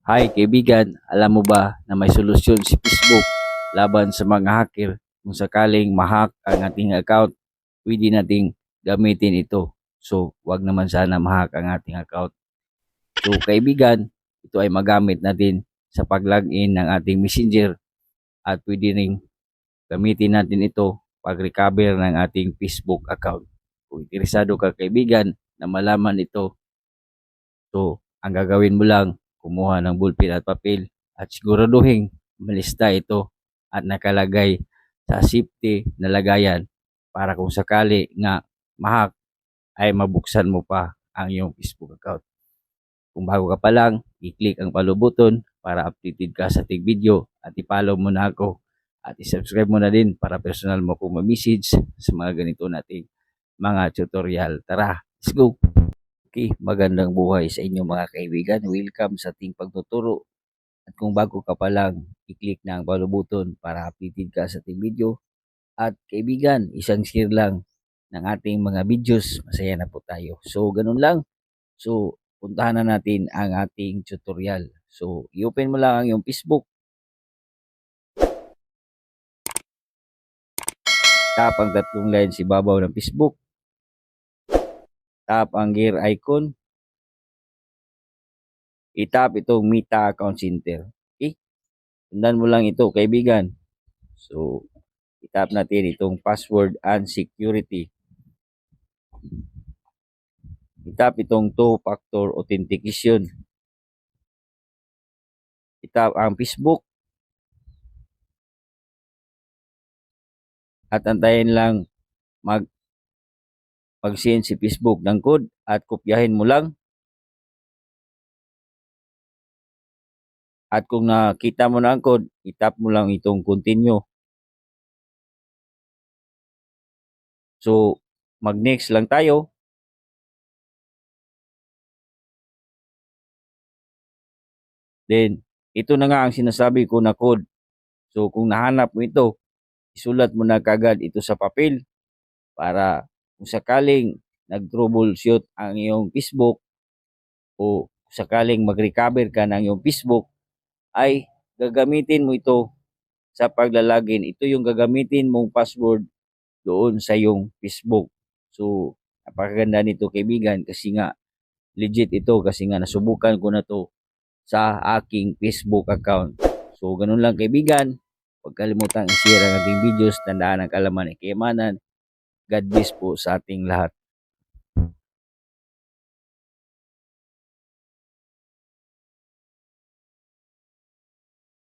Hi kaibigan, alam mo ba na may solusyon si Facebook laban sa mga hacker kung sakaling ma-hack ang ating account, pwede nating gamitin ito. So, wag naman sana ma-hack ang ating account. So, kaibigan, ito ay magamit natin sa pag-login ng ating Messenger at pwede ring gamitin natin ito pag-recover ng ating Facebook account. Kung interesado ka kaibigan na malaman ito, so ang gagawin mo lang, kumuha ng ballpen at papel at siguraduhin malista ito at nakalagay sa safety na lagayan para kung sakali nga ma-hack ay mabuksan mo pa ang iyong Facebook account. Kung bago ka pa lang, i-click ang follow button para updated ka sa ating video at i-follow mo na ako at i-subscribe mo na din para personal mo kung ma-message sa mga ganito nating mga tutorial. Tara, let's go! Okay, magandang buhay sa inyo mga kaibigan. Welcome sa ating pagtuturo. At kung bago ka pa lang, i-click na ang follow button para updated ka sa ating video. At kaibigan, isang share lang ng ating mga videos. Masaya na po tayo. So, ganun lang. So, puntahan na natin ang ating tutorial. So, i-open mo lang ang iyong Facebook. Tap ang tatlong line sa ibabaw ng Facebook. Tap ang gear icon. I-tap itong Meta Account Center. Okay? Sundan mo lang ito, kaibigan. So, i-tap natin itong password and security. I-tap itong two-factor authentication. I-tap ang Facebook. At antayin lang mag-send si Facebook ng code at kopyahin mo lang. At kung nakita mo na ang code, i-tap mo lang itong continue. So, mag-next lang tayo. Then, ito na nga ang sinasabi ko na code. So, kung nahanap mo ito, isulat mo na kagad ito sa papel para kung sakaling nag-troubleshoot ang iyong Facebook o sakaling mag-recover ka ng iyong Facebook, ay gagamitin mo ito sa paglalagin. Ito yung gagamitin mong password doon sa iyong Facebook. So, napakaganda nito kaibigan kasi nga legit ito kasi nga nasubukan ko na to sa aking Facebook account. So, ganun lang kaibigan. Huwag kalimutang i-share ang ating videos. Tandaan ang kalaman ay kayamanan. God bless po sa ating lahat.